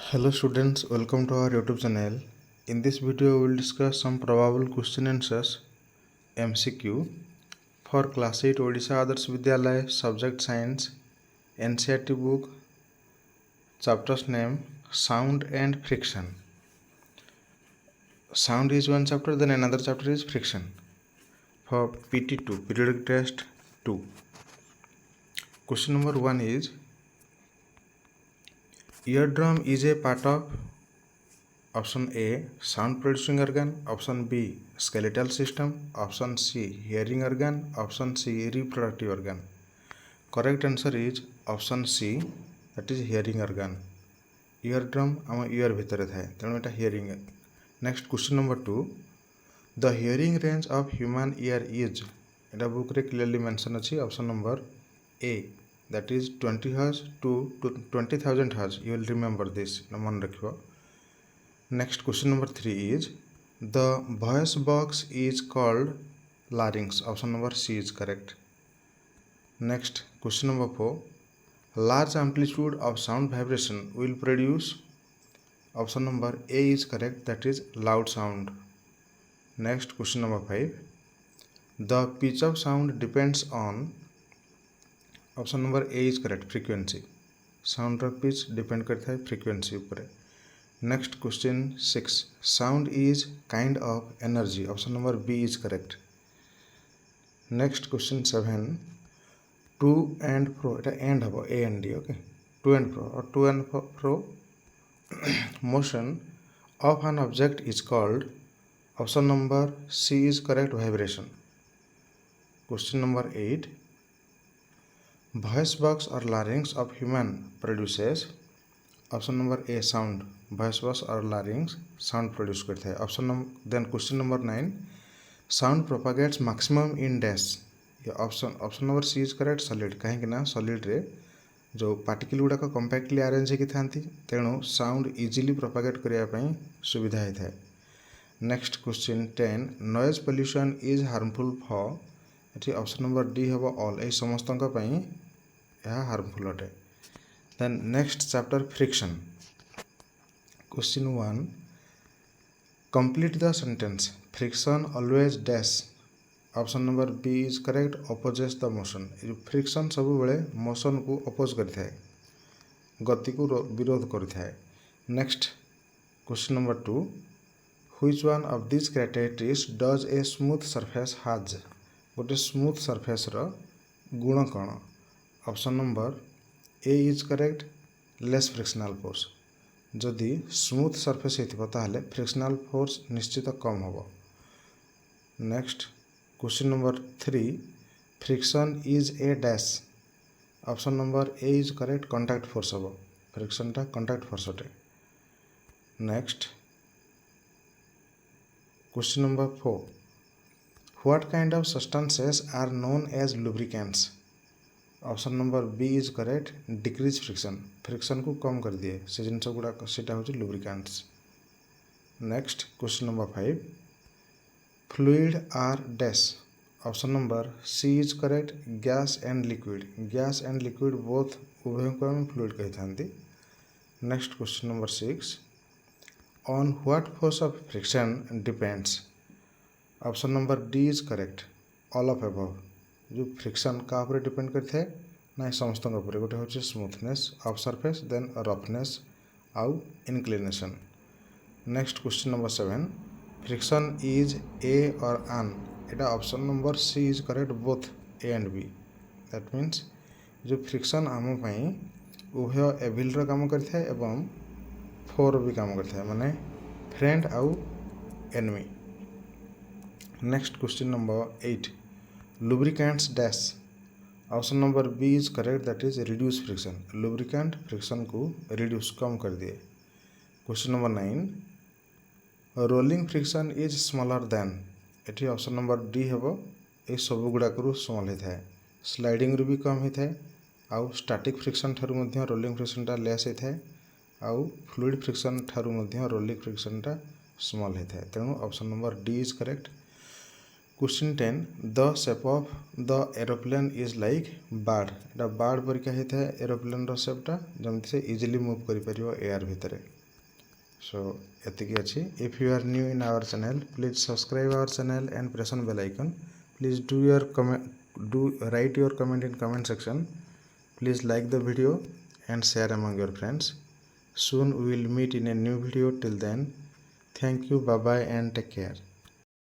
Hello students, welcome to our YouTube channel. In this video, we will discuss some probable question answers MCQ for Class 8 Odisha Adarsh Vidyalaya Subject Science NCERT book. Chapter's name Sound and Friction. Sound is one chapter, then another chapter is friction. For PT2 Periodic Test 2. Question number 1 is eardrum is a part of option A sound producing organ, option B skeletal system, option C hearing organ, option C reproductive organ. Correct answer is option C, that is hearing organ. Eardrum आम ear भितर थाए तेणु एटा hearing. Next question number 2, the hearing range of human ear is, Etah book रे clearly mention अछि option number A, that is 20 Hz to 20,000 Hz. You will remember this, मन रखियो. Next question number 3 is the voice box is called larynx. Option number C is correct. Next question number 4, large amplitude of sound vibration will produce, option number A is correct, that is loud sound. Next question number 5, the pitch of sound depends on, option number A is correct, frequency. Sound ro pitch depend करता है frequency ऊपर. Next question 6, sound is kind of energy. Option number B is correct. Next question 7, to and fro, এটা and হবো A and D, okay, to and fro or to and fro motion of an object is called, option number C is correct, vibration. Question number 8, voice box or larynx of human produces, option number A sound, voice box or larynx sound produce करता है. Then question number 9, sound propagates maximum in dash. ये option number C is correct, solid. कहीं ना solid रे जो particle गुड़ाक compactly arrange होगी थांती तेणु sound easily propagate करने ପାଇଁ सुविधा होता है. Next question 10, noise pollution is harmful for, ये ऑप्शन नंबर डी हम ऑल, ये समस्त यह हार्मफुल अटे. Then next chapter friction. Question 1, complete the sentence friction always dash. Option number B is correct, opposes the motion. Friction सब बेले motion को oppose करता है, गति को विरोध करता है. Next question number 2, which one of this characteristics does a smooth surface has. गोटे स्मूथ सरफेस रो गुण कौन. Option number A is correct, less frictional force. जदि स्मूथ सरफेस होता ताहले फ्रिक्शनल फोर्स निश्चित कम होबो. Next question number 3, friction is A dash. Option number A is correct, contact force होबो. Friction टा कांटेक्ट फोर्स अटे. Next question number 4, what kind of substances are known as lubricants. Option number B is correct, decrease friction. Friction को कम कर दिए से जिन गुड़ाक सेटा हूँ lubricants. Next question number 5, fluid are dash. Option number C is correct, gas and liquid. Gas and liquid both उभय को आम फ्लूइड कही था. Next question number 6, on what force of friction depends. Option number D is correct, all of above. जो friction का ऊपर depend करता है ना समस्त गोटे हूँ smoothness of surface, then roughness आउ inclination. Next question number 7, friction is a और आन. एटा option number C is correct, both A and B. That means जो फ्रिक्शन आम उभय एविल काम करता है एवं फोर भी काम करता है, माने फ्रेंड आउ enemy. Next question number 8, lubricants dash. Option number B is correct, that is reduce friction. Lubricant friction को रिड्यूस कम कर दिए. Question number 9, rolling friction is smaller than. ये ऑप्शन नंबर डी हम, ये सब गुड़ाक स्मॉल होता है. स्लाइडिंग रू भी कम होता है, आउ स्टैटिक फ्रिक्शन ठारू मध्य रोलिंग फ्रिक्शनटा लेस होता है, आउ फ्लूइड फ्रिक्शन ठारू मध्य रोलिंग फ्रिक्शनटा स्मॉल होता है. तेणु option number D is correct. Question 10 the shape of the aeroplane is like bird एटा बार्ड परिका होता है एरोप्लेन रो सेपटा जमती से इजिली मूव करि परियो एयर भितरे सो एतिकी अच्छी if you are new in our channel please subscribe our channel and press on bell icon please write your comment in comment section please like the video and share among your friends soon we will meet in a new video till then thank you bye bye and take care